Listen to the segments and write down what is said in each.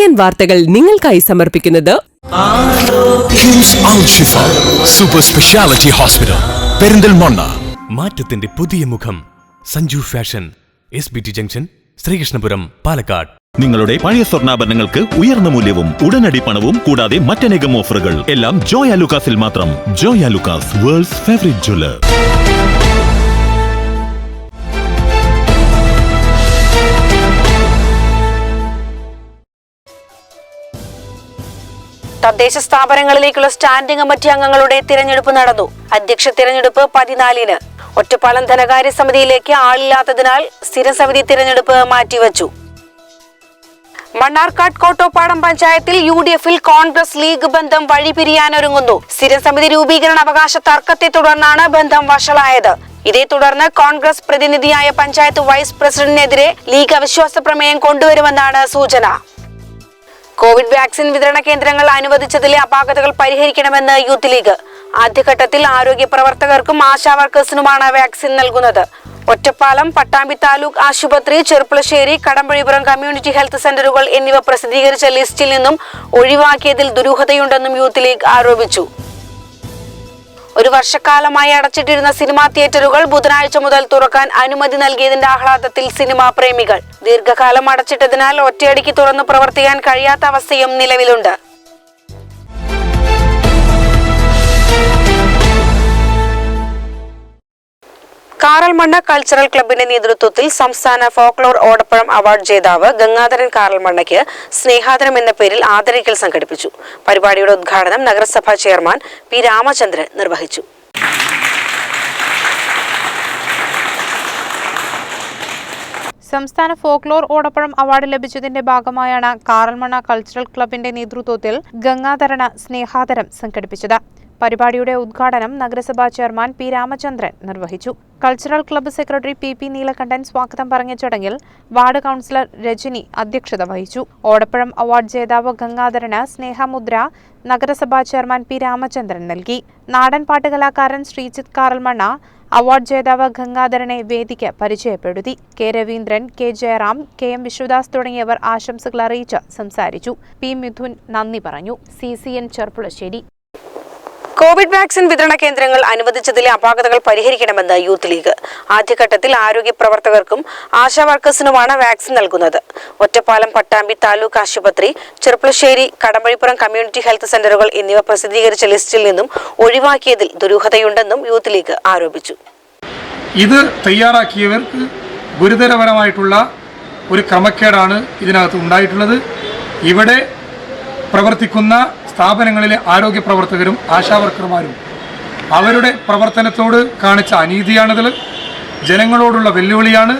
CCN വാർത്തകൾ നിങ്ങൾക്കായി സമർപ്പിക്കുന്നത് കിംസ് അൽ ഷിഫ സൂപ്പർ സ്പെഷ്യാലിറ്റി ഹോസ്പിറ്റൽ പെരിന്തൽമണ്ണ. മാറ്റത്തിന്റെ പുതിയ മുഖം Sanju fashion, SBT junction, Sreekrishnapuram, Palakkad. നിങ്ങളുടെ പഴയ സ്വർണ്ണാഭരണങ്ങൾക്ക് ഉയർന്ന മൂല്യവും ഉടനടി പണവും കൂടാതെ മറ്റനേകം ഓഫറുകൾ എല്ലാം ജോയ് ആലുക്കാസിൽ മാത്രം. Joy Alukkas, worlds favourite jeweller. തദ്ദേശ സ്ഥാപനങ്ങളിലേക്കുള്ള സ്റ്റാൻഡിംഗ് കമ്മിറ്റി അംഗങ്ങളുടെ തിരഞ്ഞെടുപ്പ് നടന്നു. അധ്യക്ഷ തിരഞ്ഞെടുപ്പ് 14-ന്. ഒറ്റപ്പാലം ധനകാര്യ സമിതിയിലേക്ക് ആളില്ലാത്തതിനാൽ സ്ഥിരം സമിതി തിരഞ്ഞെടുപ്പ് മാറ്റിവച്ചു. മണ്ണാർക്കാട് കോട്ടോപ്പാടം പഞ്ചായത്തിൽ UDF-ൽ കോൺഗ്രസ് ലീഗ് ബന്ധം വഴിപിരിയാനൊരുങ്ങുന്നു. സ്ഥിരം സമിതി രൂപീകരണ അവകാശ തർക്കത്തെ തുടർന്നാണ് ബന്ധം വഷളായത്. ഇതേ തുടർന്ന് കോൺഗ്രസ് പ്രതിനിധിയായ പഞ്ചായത്ത് വൈസ് പ്രസിഡന്റിനെതിരെ ലീഗ് അവിശ്വാസ പ്രമേയം കൊണ്ടുവരുമെന്നാണ് സൂചന. കോവിഡ് വാക്സിൻ വിതരണ കേന്ദ്രങ്ങൾ അനുവദിച്ചതിലെ അപാകതകൾ പരിഹരിക്കണമെന്ന് യൂത്ത് ലീഗ്. ആദ്യഘട്ടത്തിൽ ആരോഗ്യ പ്രവർത്തകർക്കും ആശാ വർക്കേഴ്സിനുമാണ് വാക്സിൻ നൽകുന്നത്. ഒറ്റപ്പാലം, പട്ടാമ്പി താലൂക്ക് ആശുപത്രി, ചെറുപ്പുളശ്ശേരി, കടമ്പഴിപുരം കമ്മ്യൂണിറ്റി ഹെൽത്ത് സെന്ററുകൾ എന്നിവ പ്രസിദ്ധീകരിച്ച ലിസ്റ്റിൽ നിന്നും ഒഴിവാക്കിയതിൽ ദുരൂഹതയുണ്ടെന്നും യൂത്ത് ലീഗ് ആരോപിച്ചു. ഒരു വർഷക്കാലമായി അടച്ചിട്ടിരുന്ന സിനിമാ തിയേറ്ററുകൾ ബുധനാഴ്ച മുതൽ തുറക്കാൻ അനുമതി നൽകിയതിന്റെ ആഹ്ലാദത്തിൽ സിനിമാ പ്രേമികൾ. ദീർഘകാലം അടച്ചിട്ടതിനാൽ ഒറ്റയടിക്ക് തുറന്നു പ്രവർത്തിക്കാൻ കഴിയാത്ത അവസ്ഥയും നിലവിലുണ്ട്. കാറൽമണ്ണ കൾച്ചറൽ ക്ലബിന്റെ നേതൃത്വത്തിൽ സംസ്ഥാന ഫോക്ലോർ ഓടപ്പഴം അവാർഡ് ജേതാവ് ഗംഗാധരൻ കാറൽമണ്ണയ്ക്ക് സ്നേഹാദരം എന്ന പേരിൽ ആദരിക്കൽ സംഘടിപ്പിച്ചു. പരിപാടിയുടെ ഉദ്ഘാടനം നഗരസഭാ ചെയർമാൻ P. രാമചന്ദ്രൻ നിർവഹിച്ചു. സംസ്ഥാന ഫോക്ലോർ ഓടപ്പഴം അവാർഡ് ലഭിച്ചതിന്റെ ഭാഗമായാണ് കാറൽമണ്ണ കൾച്ചറൽ ക്ലബിന്റെ നേതൃത്വത്തിൽ ഗംഗാധരന് സ്നേഹാദരം സംഘടിപ്പിച്ചത്. പരിപാടിയുടെ ഉദ്ഘാടനം നഗരസഭാ ചെയർമാൻ P. രാമചന്ദ്രൻ നിർവഹിച്ചു. Cultural club secretary PP. Neelakandan സ്വാഗതം പറഞ്ഞ ചടങ്ങിൽ വാർഡ് കൗൺസിലർ രജനി അധ്യക്ഷത വഹിച്ചു. ഓടപ്പഴം അവാർഡ് ജേതാവ് ഗംഗാധരന് സ്നേഹമുദ്ര നഗരസഭാ ചെയർമാൻ P. രാമചന്ദ്രൻ നൽകി. നാടൻ പാട്ടുകലാകാരൻ ശ്രീജിത്ത് കാറൽമണ്ണ അവാർഡ് ജേതാവ് ഗംഗാധരനെ വേദിക്ക് പരിചയപ്പെടുത്തി. K. Raveendran, K. Jayaram, KM Viswadas തുടങ്ങിയവർ ആശംസകൾ അറിയിച്ച് സംസാരിച്ചു. P. മിഥുൻ നന്ദി പറഞ്ഞു. CCN ചെറുപ്പുളശ്ശേരി. കോവിഡ് വാക്സിൻ വിതരണ കേന്ദ്രങ്ങൾ അനുവദിച്ചതിലെ അപാകതകൾ പരിഹരിക്കണമെന്ന് യൂത്ത് ലീഗ്. ആദ്യഘട്ടത്തിൽ ആരോഗ്യ പ്രവർത്തകർക്കും ആശാ വർക്കേഴ്സിനുമാണ് വാക്സിൻ നൽകുന്നത്. ഒറ്റപ്പാലം, പട്ടാമ്പി താലൂക്ക് ആശുപത്രി, ചെറുപ്പുളശ്ശേരി, കടമ്പഴിപ്പുറം കമ്മ്യൂണിറ്റി ഹെൽത്ത് സെന്ററുകൾ എന്നിവ പ്രസിദ്ധീകരിച്ച ലിസ്റ്റിൽ നിന്നും ഒഴിവാക്കിയതിൽ ദുരൂഹതയുണ്ടെന്നും യൂത്ത് ലീഗ് ആരോപിച്ചു. ഇത് തയ്യാറാക്കിയവർക്ക് ഗുരുതരപരമായിട്ടുള്ള ഒരു ക്രമക്കേടാണ് ഇതിനകത്ത് ഉണ്ടായിട്ടുള്ളത്. ഇവിടെ പ്രവർത്തിക്കുന്ന സ്ഥാപനങ്ങളിലെ ആരോഗ്യ പ്രവർത്തകരും ആശാവർക്കർമാരും അവരുടെ പ്രവർത്തനത്തോട് കാണിച്ച അനീതിയാണിത്. ജനങ്ങളോടുള്ള വെല്ലുവിളിയാണ്.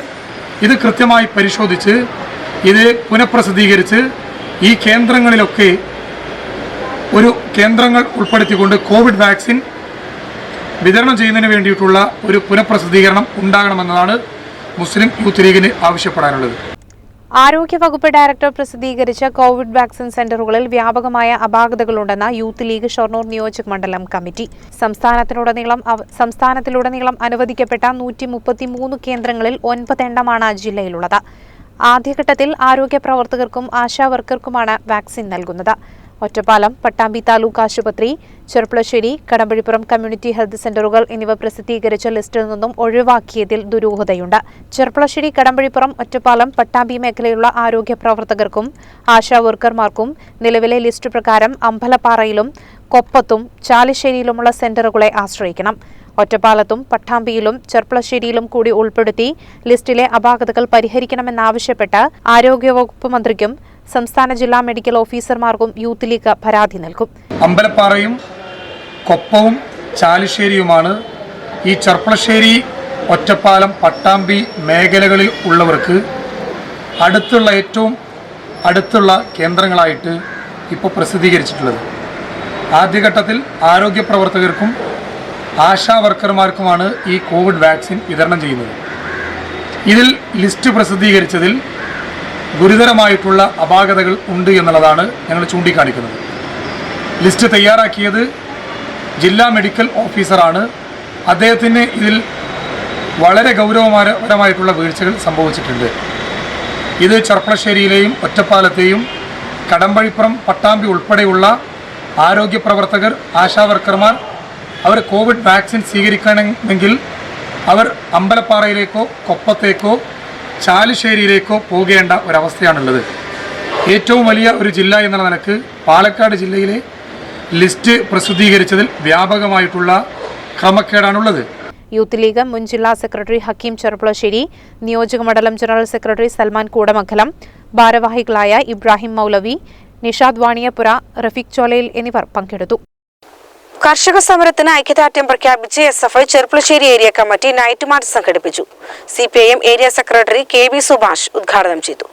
ഇത് കൃത്യമായി പരിശോധിച്ച് ഇത് പുനഃപ്രസിദ്ധീകരിച്ച് ഈ കേന്ദ്രങ്ങളിലൊക്കെ ഒരു കേന്ദ്രങ്ങൾ ഉൾപ്പെടുത്തിക്കൊണ്ട് കോവിഡ് വാക്സിൻ വിതരണം ചെയ്യുന്നതിന് വേണ്ടിയിട്ടുള്ള ഒരു പുനഃപ്രസിദ്ധീകരണം ഉണ്ടാകണമെന്നതാണ് മുസ്ലിം യൂത്ത് ലീഗിന് ആവശ്യപ്പെടാനുള്ളത്. ആരോഗ്യവകുപ്പ് ഡയറക്ടർ പ്രസിദ്ധീകരിച്ച കോവിഡ് വാക്സിൻ സെന്ററുകളിൽ വ്യാപകമായ അപാകതകളുണ്ടെന്ന യൂത്ത് ലീഗ് ഷൊർണൂർ നിയോജക മണ്ഡലം കമ്മിറ്റി. സംസ്ഥാനത്തിലുടനീളം അനുവദിക്കപ്പെട്ട 133 കേന്ദ്രങ്ങളിൽ 9 എണ്ണമാണ് ജില്ലയിലുള്ളത്. ആദ്യഘട്ടത്തിൽ ആരോഗ്യ പ്രവർത്തകർക്കും ആശാ വർക്കർക്കുമാണ് വാക്സിൻ നൽകുന്നത്. ഒറ്റപ്പാലം, പട്ടാമ്പി താലൂക്ക് ആശുപത്രി, ചെറുപ്പുളശ്ശേരി, കടമ്പഴിപ്പുറം കമ്മ്യൂണിറ്റി ഹെൽത്ത് സെന്ററുകൾ എന്നിവ പ്രസിദ്ധീകരിച്ച ലിസ്റ്റിൽ നിന്നും ഒഴിവാക്കിയതിൽ ദുരൂഹതയുണ്ട്. ചെറുപ്പുളശ്ശേരി, കടമ്പഴിപ്പുറം, ഒറ്റപ്പാലം, പട്ടാമ്പി മേഖലയിലുള്ള ആരോഗ്യ പ്രവർത്തകർക്കും ആശാ വർക്കർമാർക്കും നിലവിലെ ലിസ്റ്റ് പ്രകാരം അമ്പലപ്പാറയിലും കൊപ്പത്തും ചാലിശ്ശേരിയിലുമുള്ള സെന്ററുകളെ ആശ്രയിക്കണം. ഒറ്റപ്പാലത്തും പട്ടാമ്പിയിലും ചെറുപ്പുളശ്ശേരിയിലും കൂടി ഉൾപ്പെടുത്തി ലിസ്റ്റിലെ അപാകതകൾ പരിഹരിക്കണമെന്നാവശ്യപ്പെട്ട് ആരോഗ്യവകുപ്പ് മന്ത്രിക്കും സംസ്ഥാന ജില്ലാ മെഡിക്കൽ ഓഫീസർമാർക്കും യൂത്ത് ലീഗ് പരാതി നൽകും. അമ്പലപ്പാറയും കൊപ്പവും ചാലിശ്ശേരിയുമാണ് ഈ ചെറുപ്പുളശ്ശേരി, ഒറ്റപ്പാലം, പട്ടാമ്പി മേഖലകളിൽ ഉള്ളവർക്ക് ഏറ്റവും അടുത്തുള്ള കേന്ദ്രങ്ങളായിട്ട് ഇപ്പോൾ പ്രസിദ്ധീകരിച്ചിട്ടുള്ളത്. ആദ്യഘട്ടത്തിൽ ആരോഗ്യ പ്രവർത്തകർക്കും ആശാ വർക്കർമാർക്കുമാണ് ഈ കോവിഡ് വാക്സിൻ വിതരണം ചെയ്യുന്നത്. ഇതിൽ ലിസ്റ്റ് പ്രസിദ്ധീകരിച്ചതിൽ ഗുരുതരമായിട്ടുള്ള അപാകതകൾ ഉണ്ട് എന്നുള്ളതാണ് ഞങ്ങൾ ചൂണ്ടിക്കാണിക്കുന്നത്. ലിസ്റ്റ് തയ്യാറാക്കിയത് ജില്ലാ മെഡിക്കൽ ഓഫീസറാണ്. അദ്ദേഹത്തിന് ഇതിൽ വളരെ ഗൗരവപരമായിട്ടുള്ള വീഴ്ചകൾ സംഭവിച്ചിട്ടുണ്ട്. ഇത് ചെറുപ്പുളശ്ശേരിയിലെയും ഒറ്റപ്പാലത്തെയും കടമ്പഴിപ്പുറം, പട്ടാമ്പി ഉൾപ്പെടെയുള്ള ആരോഗ്യ പ്രവർത്തകർ, ആശാവർക്കർമാർ അവർ കോവിഡ് വാക്സിൻ സ്വീകരിക്കണമെങ്കിൽ അവർ അമ്പലപ്പാറയിലേക്കോ കൊപ്പത്തേക്കോ ചാലുശ്ശേരിയിലേക്കോ പോകേണ്ട ഒരവസ്ഥയാണുള്ളത്. ഏറ്റവും വലിയ ഒരു ജില്ല എന്ന നിലക്ക് പാലക്കാട് ജില്ലയിലെ ലിസ്റ്റ് പ്രസിദ്ധീകരിച്ചതിൽ വ്യാപകമായിട്ടുള്ള ക്രമക്കേടാണുള്ളത്. യൂത്ത് ലീഗ് മുൻ ജില്ലാ സെക്രട്ടറി ഹക്കീം ചെറുപ്പുളശ്ശേരി, നിയോജകമണ്ഡലം ജനറൽ സെക്രട്ടറി സൽമാൻ കൂടമംഗലം, ഭാരവാഹികളായ ഇബ്രാഹിം മൗലവി, നിഷാദ് വാണിയപ്പുര, റഫീഖ് ചോലയിൽ എന്നിവർ പങ്കെടുത്തു. കർഷക സമരത്തിന് ഐക്യദാർഢ്യം പ്രഖ്യാപിച്ച് SFI Cherpulassery area committee night march സംഘടിപ്പിച്ചു. CPIM area secretary KB Subhash ഉദ്ഘാടനം ചെയ്തു.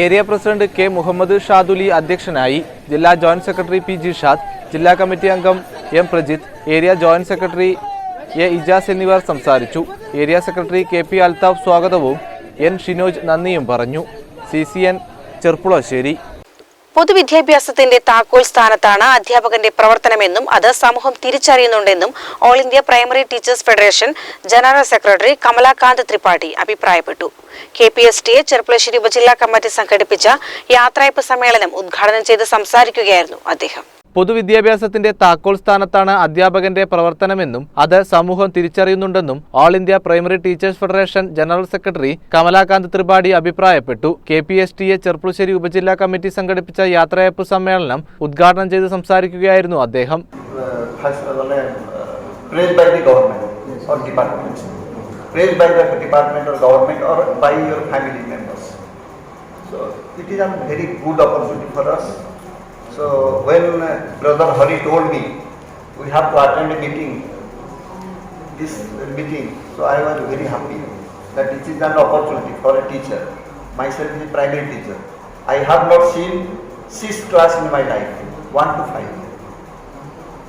Area president K Muhammad Shaduli അധ്യക്ഷനായി. ജില്ലാ ജോയിന്റ് സെക്രട്ടറി പി ജിഷാദ്, ജില്ലാ കമ്മിറ്റി അംഗം M Prajith, area joint secretary A Ijas എന്നിവർ സംസാരിച്ചു. ഏരിയ സെക്രട്ടറി KP അൽതാഫ് സ്വാഗതവും N ഷിനോജ് നന്ദിയും പറഞ്ഞു. CCN ചെർപ്പുളശ്ശേരി. പൊതുവിദ്യാഭ്യാസത്തിന്റെ താക്കോൽ സ്ഥാനത്താണ് അധ്യാപകന്റെ പ്രവർത്തനമെന്നും അത് സമൂഹം തിരിച്ചറിയുന്നുണ്ടെന്നും all India primary teachers federation general secretary Kamalakant Tripathi അഭിപ്രായപ്പെട്ടു. KPSTA ചെർപ്പുളശ്ശേരി ഉപജില്ലാ കമ്മിറ്റി സംഘടിപ്പിച്ച യാത്രയപ്പ് സമ്മേളനം ഉദ്ഘാടനം ചെയ്ത് സംസാരിക്കുകയായിരുന്നു അദ്ദേഹം. പൊതുവിദ്യാഭ്യാസത്തിന്റെ താക്കോൽ സ്ഥാനത്താണ് അധ്യാപകന്റെ പ്രവർത്തനമെന്നും അത് സമൂഹം തിരിച്ചറിയുന്നുണ്ടെന്നും all India primary teachers federation general secretary Kamalakant Tripathi അഭിപ്രായപ്പെട്ടു. KPSTA ചെർപ്പുളശ്ശേരി ഉപജില്ലാ കമ്മിറ്റി സംഘടിപ്പിച്ച യാത്രയപ്പ് സമ്മേളനം ഉദ്ഘാടനം ചെയ്ത് സംസാരിക്കുകയായിരുന്നു അദ്ദേഹം. So when Brother Hari told me we have to attend a meeting, so I was very happy that it is an opportunity for a teacher. Myself is a primary teacher. I have not seen 6th class in my life, 1 to 5.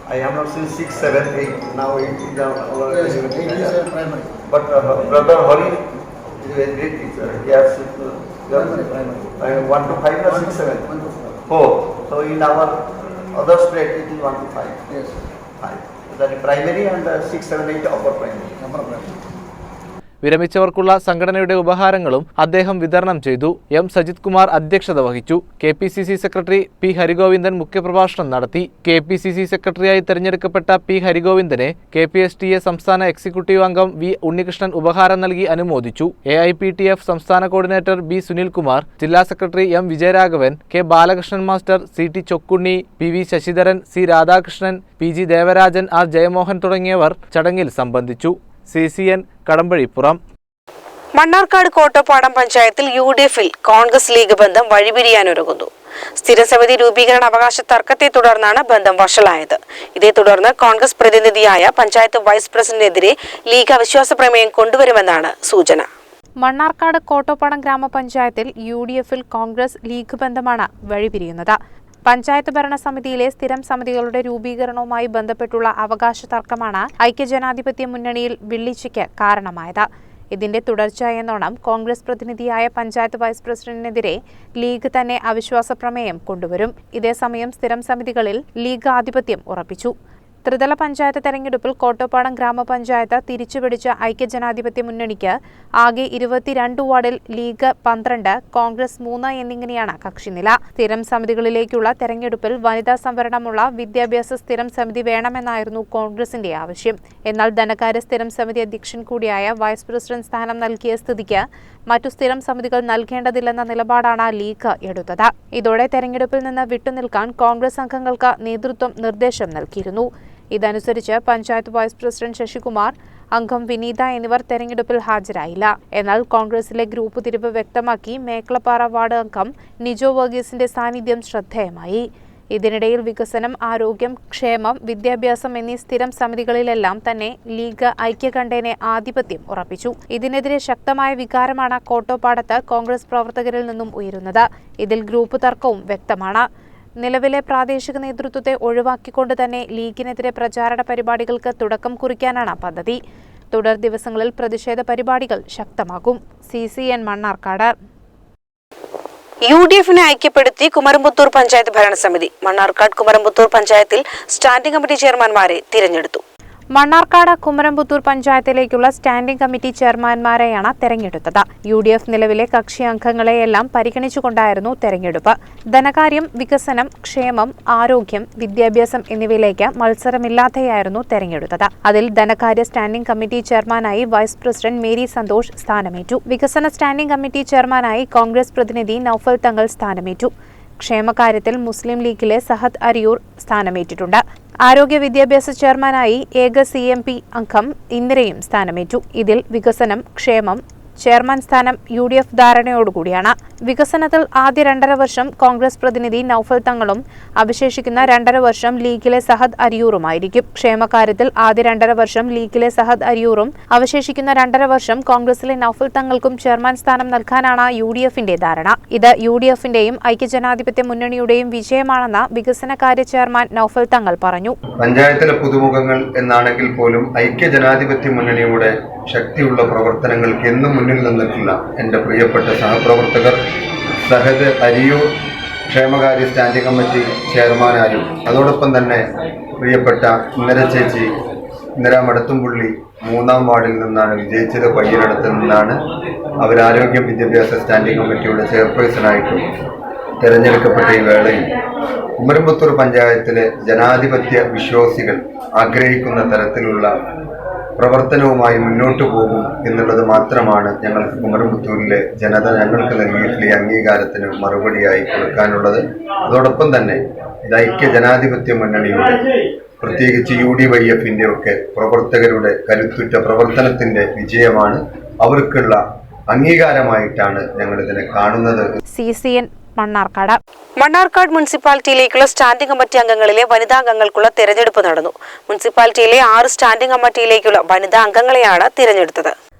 I have not seen 6, 7, 8. Now 8 is primary. But Brother Hari is a great teacher. He has 1 to 5 or 6, 7. 4. So in our other state it is 1 to 5. Yes. 5. That is primary and 6, 7, 8 upper primary. വിരമിച്ചവർക്കുള്ള സംഘടനയുടെ ഉപഹാരങ്ങളും അദ്ദേഹം വിതരണം ചെയ്തു. M Sajith Kumar അധ്യക്ഷത വഹിച്ചു. KPCC secretary P Harigovindan മുഖ്യപ്രഭാഷണം നടത്തി. KPCC സെക്രട്ടറിയായി തെരഞ്ഞെടുക്കപ്പെട്ട P ഹരിഗോവിന്ദനെ KPSTA സംസ്ഥാന എക്സിക്യൂട്ടീവ് അംഗം V ഉണ്ണികൃഷ്ണൻ ഉപഹാരം നൽകി അനുമോദിച്ചു. AIPTF സംസ്ഥാന കോർഡിനേറ്റർ B സുനിൽകുമാർ, ജില്ലാ secretary M Vijayaraghavan, K Balakrishnan master, CT ചൊക്കുണ്ണി, PV Sasidharan, C Radhakrishnan, PG Devarajan, R Jayamohan തുടങ്ങിയവർ ചടങ്ങിൽ സംബന്ധിച്ചു. CCN കടമ്പഴിപ്പുറം. മണ്ണാർക്കാട് കോട്ടപ്പാടം പഞ്ചായത്തിൽ UDFിൽ കോൺഗ്രസ് ലീഗ് ബന്ധം വഴിപിരിയാനൊരുങ്ങുന്നു. സ്ഥിരം സമിതി രൂപീകരണ അവകാശ തർക്കത്തെ തുടർന്നാണ് ബന്ധം വഷളായത്. ഇതേ തുടർന്ന് കോൺഗ്രസ് പ്രതിനിധിയായ പഞ്ചായത്ത് വൈസ് പ്രസിഡന്റിനെതിരെ ലീഗ് അവിശ്വാസ പ്രമേയം കൊണ്ടുവരുമെന്നാണ് സൂചന. മണ്ണാർക്കാട് കോട്ടപ്പാടം ഗ്രാമപഞ്ചായത്തിൽ UDFിൽ കോൺഗ്രസ് ലീഗ് ബന്ധമാണ് വഴിപിരിയുന്നത്. പഞ്ചായത്ത് ഭരണസമിതിയിലെ സ്ഥിരം സമിതികളുടെ രൂപീകരണവുമായി ബന്ധപ്പെട്ടുള്ള അവകാശ തർക്കമാണ് ഐക്യജനാധിപത്യ മുന്നണിയിൽ വിള്ളിച്ചയ്ക്ക് കാരണമായത്. ഇതിന്റെ തുടർച്ചയെന്നോണം കോൺഗ്രസ് പ്രതിനിധിയായ പഞ്ചായത്ത് വൈസ് പ്രസിഡന്റിനെതിരെ ലീഗ് തന്നെ അവിശ്വാസ പ്രമേയം കൊണ്ടുവരും. ഇതേസമയം സ്ഥിരം സമിതികളിൽ ലീഗ് ആധിപത്യം ഉറപ്പിച്ചു. ത്രിതല പഞ്ചായത്ത് തെരഞ്ഞെടുപ്പിൽ കോട്ടപ്പാടം ഗ്രാമപഞ്ചായത്ത് തിരിച്ചുപിടിച്ച ഐക്യജനാധിപത്യ മുന്നണിക്ക് ആകെ 22 വാർഡിൽ ലീഗ് 12, കോൺഗ്രസ് 3 എന്നിങ്ങനെയാണ് കക്ഷിനില. സ്ഥിരം സമിതികളിലേക്കുള്ള തെരഞ്ഞെടുപ്പിൽ വനിതാ സംവരണമുള്ള വിദ്യാഭ്യാസ സ്ഥിരം സമിതി വേണമെന്നായിരുന്നു കോൺഗ്രസിന്റെ ആവശ്യം. എന്നാൽ ധനകാര്യ സ്ഥിരം സമിതി അധ്യക്ഷൻ കൂടിയായ വൈസ് പ്രസിഡന്റ് സ്ഥാനം നൽകിയ സ്ഥിതിക്ക് മറ്റു സ്ഥിരം സമിതികൾ നൽകേണ്ടതില്ലെന്ന നിലപാടാണ് ലീഗ് എടുത്തത്. ഇതോടെ തെരഞ്ഞെടുപ്പിൽ നിന്ന് വിട്ടുനിൽക്കാൻ കോൺഗ്രസ് അംഗങ്ങൾക്ക് നേതൃത്വം നിർദ്ദേശം നൽകിയിരുന്നു. ഇതനുസരിച്ച് പഞ്ചായത്ത് വൈസ് പ്രസിഡന്റ് ശശികുമാർ, അംഗം വിനീത എന്നിവർ തെരഞ്ഞെടുപ്പിൽ ഹാജരായില്ല. എന്നാൽ കോൺഗ്രസിലെ ഗ്രൂപ്പ് തിരിവ് വ്യക്തമാക്കി മേക്കളപ്പാറ വാർഡ് അംഗം നിജോ വർഗീസിന്റെ സാന്നിധ്യം ശ്രദ്ധേയമായി. ഇതിനിടയിൽ വികസനം, ആരോഗ്യം, ക്ഷേമം, വിദ്യാഭ്യാസം എന്നീ സ്ഥിരം സമിതികളിലെല്ലാം തന്നെ ലീഗ് ഐക്യകണ്ഠേന ആധിപത്യം ഉറപ്പിച്ചു. ഇതിനെതിരെ ശക്തമായ വികാരമാണ് കോട്ടപ്പാടത്ത് കോൺഗ്രസ് പ്രവർത്തകരിൽ നിന്നും ഉയരുന്നത്. ഇതിൽ ഗ്രൂപ്പ് തർക്കവും വ്യക്തമാണ്. നിലവിലെ പ്രാദേശിക നേതൃത്വത്തെ ഒഴിവാക്കിക്കൊണ്ട് തന്നെ ലീഗിനെതിരെ പ്രചാരണ പരിപാടികൾക്ക് തുടക്കം കുറിക്കാനാണ് പദ്ധതി. തുടർ ദിവസങ്ങളിൽ പ്രതിഷേധ പരിപാടികൾ ശക്തമാകും. CCN മണ്ണാർക്കാട്. UDF-നെ ഐക്യപ്പെടുത്തി കുമരംപുത്തൂർ പഞ്ചായത്ത് ഭരണസമിതി. മണ്ണാർക്കാട് കുമരംപുത്തൂർ പഞ്ചായത്തിൽ സ്റ്റാൻഡിംഗ് കമ്മിറ്റി ചെയർമാൻമാരെ തിരഞ്ഞെടുത്തു. മണ്ണാർക്കാട് കുമരംപുത്തൂർ പഞ്ചായത്തിലേക്കുള്ള സ്റ്റാൻഡിംഗ് കമ്മിറ്റി ചെയർമാൻമാരെയാണ് തെരഞ്ഞെടുത്തത്. UDF നിലവിലെ കക്ഷി അംഗങ്ങളെയെല്ലാം പരിഗണിച്ചുകൊണ്ടായിരുന്നു തെരഞ്ഞെടുപ്പ്. ധനകാര്യം, വികസനം, ക്ഷേമം, ആരോഗ്യം, വിദ്യാഭ്യാസം എന്നിവയിലേക്ക് മത്സരമില്ലാതെയായിരുന്നു തെരഞ്ഞെടുത്തത്. അതിൽ ധനകാര്യ സ്റ്റാൻഡിംഗ് കമ്മിറ്റി ചെയർമാനായി വൈസ് പ്രസിഡന്റ് മേരി സന്തോഷ് സ്ഥാനമേറ്റു. വികസന സ്റ്റാൻഡിംഗ് കമ്മിറ്റി ചെയർമാനായി കോൺഗ്രസ് പ്രതിനിധി നൌഫൽ തങ്ങൾ സ്ഥാനമേറ്റു. ക്ഷേമകാര്യത്തിൽ മുസ്ലിം ലീഗിലെ സഹദ് അരിയൂർ സ്ഥാനമേറ്റിട്ടുണ്ട്. ആരോഗ്യ വിദ്യാഭ്യാസ ചെയർമാനായി ഏക CMP അംഗം ഇന്ദിരയും സ്ഥാനമേറ്റു. ഇതിൽ വികസനം, ക്ഷേമം ചെയർമാൻ സ്ഥാനം UDF ധാരണയോടുകൂടിയാണ്. വികസനത്തിൽ ആദ്യ 2.5 വർഷം കോൺഗ്രസ് പ്രതിനിധി നൌഫൽ തങ്ങളും അവശേഷിക്കുന്ന 2.5 വർഷം ലീഗിലെ സഹദ് അരിയൂറുമായിരിക്കും. ക്ഷേമകാര്യത്തിൽ ആദ്യ 2.5 വർഷം ലീഗിലെ സഹദ് അരിയൂറും അവശേഷിക്കുന്ന 2.5 വർഷം കോൺഗ്രസിലെ നൌഫൽ തങ്ങൾക്കും ചെയർമാൻ സ്ഥാനം നൽകാനാണ് UDF-ന്റെ ധാരണ. ഇത് UDF-ന്റെയും ഐക്യജനാധിപത്യ മുന്നണിയുടെയും വിജയമാണെന്ന് വികസനകാര്യ ചെയർമാൻ നൌഫൽ തങ്ങൾ പറഞ്ഞു. പഞ്ചായത്തിലെ പുതുമുഖങ്ങൾ എന്നാണെങ്കിൽ പോലും ഐക്യജനാധിപത്യ മുന്നണിയുടെ ശക്തിയുള്ള പ്രവർത്തനങ്ങൾക്ക് എന്നും മുന്നിൽ നിന്നിട്ടുള്ള എൻ്റെ പ്രിയപ്പെട്ട സഹപ്രവർത്തകർ സഹദ് അരിയൂർ ക്ഷേമകാര്യ സ്റ്റാൻഡിംഗ് കമ്മിറ്റി ചെയർമാനായും അതോടൊപ്പം തന്നെ പ്രിയപ്പെട്ട ഇന്ദിര ചേച്ചി ഇന്ദിര മടത്തുംപുള്ളി 3-ാം വാർഡിൽ നിന്നാണ് വിജയിച്ചത്. പയ്യനടത്ത് നിന്നാണ് അവർ ആരോഗ്യ വിദ്യാഭ്യാസ സ്റ്റാൻഡിംഗ് കമ്മിറ്റിയുടെ ചെയർപേഴ്സണായിട്ടും തിരഞ്ഞെടുക്കപ്പെട്ട ഈ വേളയിൽ കുമരംപുത്തൂർ പഞ്ചായത്തിലെ ജനാധിപത്യ വിശ്വാസികൾ ആഗ്രഹിക്കുന്ന തരത്തിലുള്ള പ്രവർത്തനവുമായി മുന്നോട്ട് പോകും എന്നുള്ളത് മാത്രമാണ് ഞങ്ങൾക്ക് കുമരംപുത്തൂരിലെ ജനത ഞങ്ങൾക്ക് നൽകിയിട്ടുള്ള ഈ അംഗീകാരത്തിന് മറുപടിയായി കൊടുക്കാനുള്ളത്. അതോടൊപ്പം തന്നെ ഇത് ഐക്യ ജനാധിപത്യ മുന്നണിയുടെ പ്രത്യേകിച്ച് UDYF-ന്റെ ഒക്കെ പ്രവർത്തകരുടെ കരുത്തുറ്റ പ്രവർത്തനത്തിന്റെ വിജയമാണ്. അവർക്കുള്ള അംഗീകാരമായിട്ടാണ് ഞങ്ങൾ ഇതിനെ കാണുന്നത്. CCN മണ്ണാർക്കാട്. മണ്ണാർക്കാട് മുനിസിപ്പാലിറ്റിയിലേക്കുള്ള സ്റ്റാൻഡിംഗ് കമ്മിറ്റി അംഗങ്ങളിലെ വനിതാ അംഗങ്ങൾക്കുള്ള തെരഞ്ഞെടുപ്പ് നടന്നു. മുനിസിപ്പാലിറ്റിയിലെ 6 സ്റ്റാൻഡിംഗ് കമ്മിറ്റിയിലേക്കുള്ള വനിതാ അംഗങ്ങളെയാണ് തിരഞ്ഞെടുത്തത്.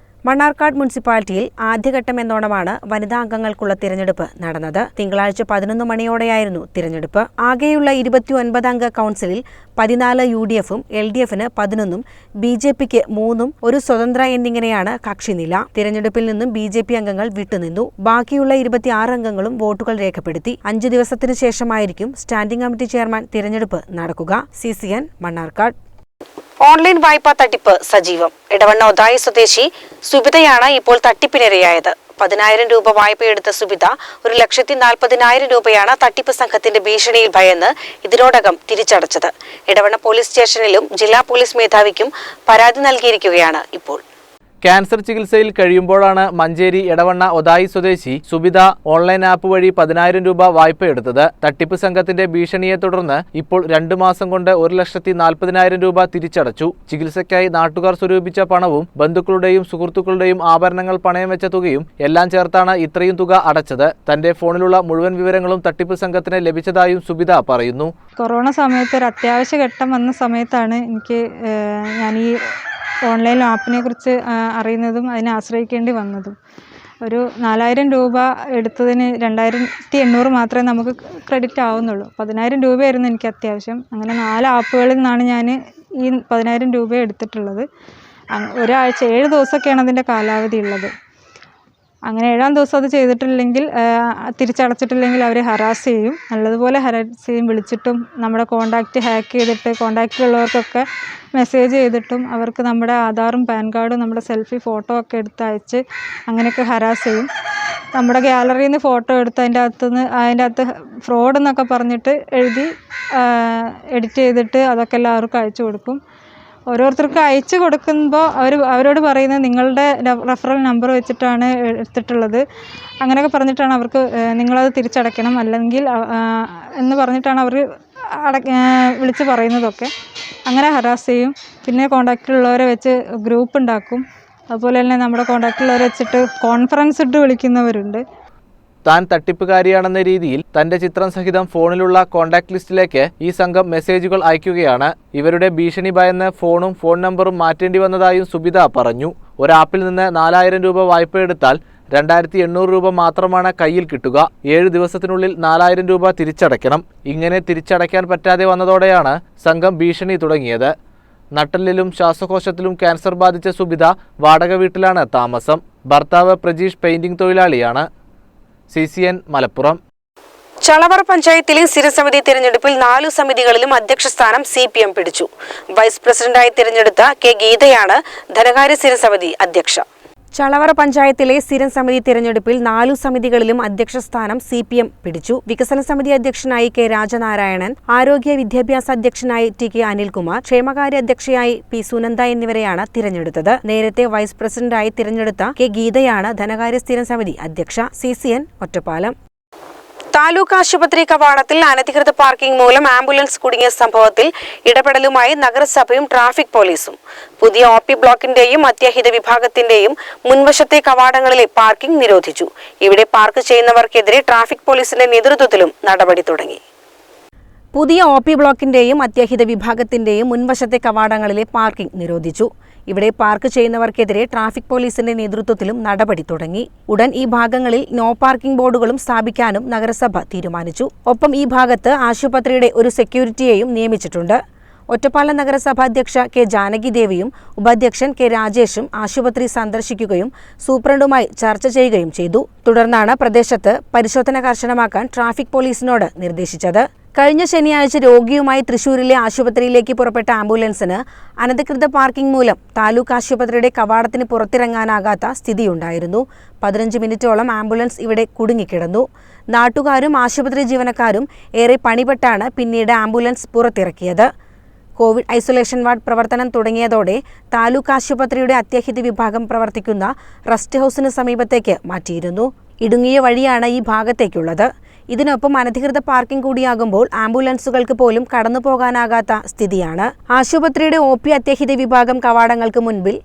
മണ്ണാർക്കാട് മുനിസിപ്പാലിറ്റിയിൽ ആദ്യഘട്ടം എന്നോണമാണ് വനിതാ അംഗങ്ങൾക്കുള്ള തിരഞ്ഞെടുപ്പ് നടന്നത്. തിങ്കളാഴ്ച 11 മണിയോടെയായിരുന്നു തിരഞ്ഞെടുപ്പ്. ആകെയുള്ള 29 അംഗ കൗൺസിലിൽ 14 UDF-ഉം LDF-ന് 11-ഉം BJP-ക്ക് 3-ഉം ഒരു സ്വതന്ത്ര എന്നിങ്ങനെയാണ് കക്ഷിനില. തിരഞ്ഞെടുപ്പിൽ നിന്നും BJP അംഗങ്ങൾ വിട്ടുനിന്നു. ബാക്കിയുള്ള 26 അംഗങ്ങളും വോട്ടുകൾ രേഖപ്പെടുത്തി. 5 ദിവസത്തിനു ശേഷമായിരിക്കും സ്റ്റാൻഡിംഗ് കമ്മിറ്റി ചെയർമാൻ തിരഞ്ഞെടുപ്പ് നടക്കുക. CCN മണ്ണാർക്കാട്. ഓൺലൈൻ വായ്പാ തട്ടിപ്പ് സജീവം. ഇടവണ്ണ ഒതായി സ്വദേശി സുബിതയാണ് ഇപ്പോൾ തട്ടിപ്പിനിരയായത്. 10,000 രൂപ വായ്പയെടുത്ത സുബിത 1,40,000 രൂപയാണ് തട്ടിപ്പ് സംഘത്തിന്റെ ഭീഷണിയിൽ ഭയന്ന് ഇതിനോടകം തിരിച്ചടച്ചത്. ഇടവണ്ണ പോലീസ് സ്റ്റേഷനിലും ജില്ലാ പോലീസ് മേധാവിക്കും പരാതി നൽകിയിരിക്കുകയാണ് ഇപ്പോൾ. ക്യാൻസർ ചികിത്സയിൽ കഴിയുമ്പോഴാണ് മഞ്ചേരി എടവണ്ണ ഒതായി സ്വദേശി സുബിത ഓൺലൈൻ ആപ്പ് വഴി 10,000 രൂപ വായ്പയെടുത്തത്. തട്ടിപ്പ് സംഘത്തിന്റെ ഭീഷണിയെ തുടർന്ന് ഇപ്പോൾ 2 മാസം കൊണ്ട് 1,40,000 രൂപ തിരിച്ചടച്ചു. ചികിത്സയ്ക്കായി നാട്ടുകാർ സ്വരൂപിച്ച പണവും ബന്ധുക്കളുടെയും സുഹൃത്തുക്കളുടെയും ആഭരണങ്ങൾ പണയം വെച്ച തുകയും എല്ലാം ചേർത്താണ് ഇത്രയും തുക അടച്ചത്. തന്റെ ഫോണിലുള്ള മുഴുവൻ വിവരങ്ങളും തട്ടിപ്പ് സംഘത്തിന് ലഭിച്ചതായും സുബിത പറയുന്നു. കൊറോണ സമയത്ത് ഒരു അത്യാവശ്യ ഘട്ടം വന്ന സമയത്താണ് ഞാൻ ഈ ഓൺലൈൻ ആപ്പിനെ കുറിച്ച് അറിയുന്നതും അതിനെ ആശ്രയിക്കേണ്ടി വന്നതും. ഒരു 4,000 രൂപ എടുത്തതിന് 2,800 മാത്രമേ നമുക്ക് ക്രെഡിറ്റ് ആവുന്നുള്ളൂ. 10,000 രൂപയായിരുന്നു എനിക്ക് അത്യാവശ്യം. അങ്ങനെ 4 ആപ്പുകളിൽ നിന്നാണ് ഞാൻ ഈ 10,000 രൂപ എടുത്തിട്ടുള്ളത്. ഒരാഴ്ച 7 ദിവസമൊക്കെയാണ് അതിൻ്റെ കാലാവധി ഉള്ളത്. അങ്ങനെ 7-ാം ദിവസം അത് ചെയ്തിട്ടില്ലെങ്കിൽ, തിരിച്ചടച്ചിട്ടില്ലെങ്കിൽ അവർ ഹറാസ് ചെയ്യും. നല്ലതുപോലെ ഹറാസ് ചെയ്യും. വിളിച്ചിട്ടും നമ്മുടെ കോണ്ടാക്റ്റ് ഹാക്ക് ചെയ്തിട്ട് കോണ്ടാക്റ്റിലുള്ളവർക്കൊക്കെ മെസ്സേജ് ചെയ്തിട്ടും അവർക്ക് നമ്മുടെ ആധാറും പാൻ കാർഡും നമ്മുടെ സെൽഫി ഫോട്ടോ ഒക്കെ എടുത്ത് അയച്ച് അങ്ങനെയൊക്കെ ഹറാസ് ചെയ്യും. നമ്മുടെ ഗ്യാലറിയിൽ നിന്ന് ഫോട്ടോ എടുത്ത് അതിൻ്റെ അകത്ത് ഫ്രോഡ് എന്നൊക്കെ പറഞ്ഞിട്ട് എഴുതി എഡിറ്റ് ചെയ്തിട്ട് അതൊക്കെ എല്ലാവർക്കും അയച്ചു കൊടുക്കും. ഓരോരുത്തർക്കും അയച്ചു കൊടുക്കുമ്പോൾ അവരോട് പറയുന്നത് നിങ്ങളുടെ റെഫറൽ നമ്പർ വെച്ചിട്ടാണ് എടുത്തിട്ടുള്ളത്, അങ്ങനെയൊക്കെ പറഞ്ഞിട്ടാണ് അവർക്ക് നിങ്ങളത് തിരിച്ചടയ്ക്കണം അല്ലെങ്കിൽ എന്ന് പറഞ്ഞിട്ടാണ് അവർ വിളിച്ച് പറയുന്നതൊക്കെ. അങ്ങനെ ഹറാസ് ചെയ്യും. പിന്നെ കോണ്ടാക്റ്റിലുള്ളവരെ വെച്ച് ഗ്രൂപ്പ് ഉണ്ടാക്കും. അതുപോലെ തന്നെ നമ്മുടെ കോണ്ടാക്റ്റിലുള്ളവരെ വെച്ചിട്ട് കോൺഫറൻസ് ഇട്ട് വിളിക്കുന്നവരുണ്ട്. താൻ തട്ടിപ്പുകാരിയാണെന്ന രീതിയിൽ തന്റെ ചിത്രം സഹിതം ഫോണിലുള്ള കോണ്ടാക്ട് ലിസ്റ്റിലേക്ക് ഈ സംഘം മെസ്സേജുകൾ അയക്കുകയാണ്. ഇവരുടെ ഭീഷണി ഭയന്ന് ഫോണും ഫോൺ നമ്പറും മാറ്റേണ്ടി വന്നതായും സുബിത പറഞ്ഞു. ഒരാപ്പിൽ നിന്ന് 4,000 രൂപ വായ്പയെടുത്താൽ 2,800 രൂപ മാത്രമാണ് കയ്യിൽ കിട്ടുക. 7 ദിവസത്തിനുള്ളിൽ 4,000 രൂപ തിരിച്ചടയ്ക്കണം. ഇങ്ങനെ തിരിച്ചടയ്ക്കാൻ പറ്റാതെ വന്നതോടെയാണ് സംഘം ഭീഷണി തുടങ്ങിയത്. നട്ടെല്ലിലും ശ്വാസകോശത്തിലും ക്യാൻസർ ബാധിച്ച സുബിത വാടക വീട്ടിലാണ് താമസം. ഭർത്താവ് പ്രജീഷ് പെയിന്റിംഗ് തൊഴിലാളിയാണ്. CCN മലപ്പുറം. ചളവറ പഞ്ചായത്തിലെ സ്ഥിരസമിതി തിരഞ്ഞെടുപ്പിൽ 4 സമിതികളിലും അധ്യക്ഷ സ്ഥാനം CPM പിടിച്ചു. വൈസ് പ്രസിഡന്റായി തിരഞ്ഞെടുത്ത K. ഗീതയാണ് ധനകാര്യ സ്ഥിരസമിതി അധ്യക്ഷ. ചളവറ പഞ്ചായത്തിലെ സ്ഥിരം സമിതി തിരഞ്ഞെടുപ്പിൽ 4 സമിതികളിലും അധ്യക്ഷ സ്ഥാനം CPM പിടിച്ചു. വികസന സമിതി അധ്യക്ഷനായി K. രാജനാരായണൻ, ആരോഗ്യ വിദ്യാഭ്യാസ അധ്യക്ഷനായി T. K. അനിൽകുമാർ, ക്ഷേമകാര്യ അധ്യക്ഷയായി P. സുനന്ദ എന്നിവരെയാണ് തിരഞ്ഞെടുത്തത്. നേരത്തെ വൈസ് പ്രസിഡന്റായി തിരഞ്ഞെടുത്ത K. ഗീതയാണ് ധനകാര്യ സ്ഥിരം സമിതി അധ്യക്ഷ. CCN ഒറ്റപ്പാലം. താലൂക്ക് ആശുപത്രി കവാടത്തിൽ അനധികൃത പാർക്കിംഗ് മൂലം ആംബുലൻസ് കുടുങ്ങിയ സംഭവത്തിൽ ഇടപെടലുമായി നഗരസഭയും ട്രാഫിക് പോലീസും. പുതിയ OP ബ്ലോക്കിന്റെയും അത്യാഹിത വിഭാഗത്തിന്റെയും മുൻവശത്തെ കവാടങ്ങളിലെ പാർക്കിംഗ് നിരോധിച്ചു. ഇവിടെ പാർക്ക് ചെയ്യുന്നവർക്കെതിരെ ട്രാഫിക് പോലീസിന്റെ നേതൃത്വത്തിലും നടപടി തുടങ്ങി. പുതിയ OP ബ്ലോക്കിന്റെയും അത്യാഹിത വിഭാഗത്തിന്റെയും മുൻവശത്തെ കവാടങ്ങളിലെ പാർക്കിംഗ് നിരോധിച്ചു. ഇവിടെ പാർക്ക് ചെയ്യുന്നവർക്കെതിരെ ട്രാഫിക് പോലീസിന്റെ നേതൃത്വത്തിലും നടപടി തുടങ്ങി. ഉടൻ ഈ ഭാഗങ്ങളിൽ നോ പാർക്കിംഗ് ബോർഡുകളും സ്ഥാപിക്കാനും നഗരസഭ തീരുമാനിച്ചു. ഒപ്പം ഈ ഭാഗത്ത് ആശുപത്രിയുടെ ഒരു സെക്യൂരിറ്റിയെയും നിയമിച്ചിട്ടുണ്ട്. ഒറ്റപ്പാലം നഗരസഭ അധ്യക്ഷ K. ജാനകി ദേവിയും ഉപാധ്യക്ഷൻ K. രാജേഷും ആശുപത്രി സന്ദർശിക്കുകയും സൂപ്രണ്ടുമായി ചർച്ച ചെയ്യുകയും ചെയ്തു. തുടർന്നാണ് പ്രദേശത്ത് പരിശോധന കർശനമാക്കാൻ ട്രാഫിക് പോലീസിനോട് നിർദ്ദേശിച്ചത്. കഴിഞ്ഞ ശനിയാഴ്ച രോഗിയുമായി തൃശൂരിലെ ആശുപത്രിയിലേക്ക് പുറപ്പെട്ട ആംബുലൻസിന് അനധികൃത പാർക്കിംഗ് മൂലം താലൂക്ക് ആശുപത്രിയുടെ കവാടത്തിന് പുറത്തിറങ്ങാനാകാത്ത സ്ഥിതിയുണ്ടായിരുന്നു. 15 മിനിറ്റോളം ആംബുലൻസ് ഇവിടെ കുടുങ്ങിക്കിടന്നു. നാട്ടുകാരും ആശുപത്രി ജീവനക്കാരും ഏറെ പണിപ്പെട്ടാണ് പിന്നീട് ആംബുലൻസ് പുറത്തിറക്കിയത്. കോവിഡ് ഐസൊലേഷൻ വാർഡ് പ്രവർത്തനം തുടങ്ങിയതോടെ താലൂക്ക് ആശുപത്രിയുടെ അത്യാഹിത വിഭാഗം പ്രവർത്തിക്കുന്ന റെസ്റ്റ് ഹൌസിന് സമീപത്തേക്ക് മാറ്റിയിരുന്നു. ഇടുങ്ങിയ വഴിയാണ് ഈ ഭാഗത്തേക്കുള്ളത്. ഇതിനൊപ്പം അനധികൃത പാർക്കിംഗ് കൂടിയാകുമ്പോൾ ആംബുലൻസുകൾക്ക് പോലും കടന്നു പോകാനാകാത്ത സ്ഥിതിയാണ്. ആശുപത്രിയുടെ OP അത്യാഹിത വിഭാഗം കവാടങ്ങൾക്ക് മുൻപിൽ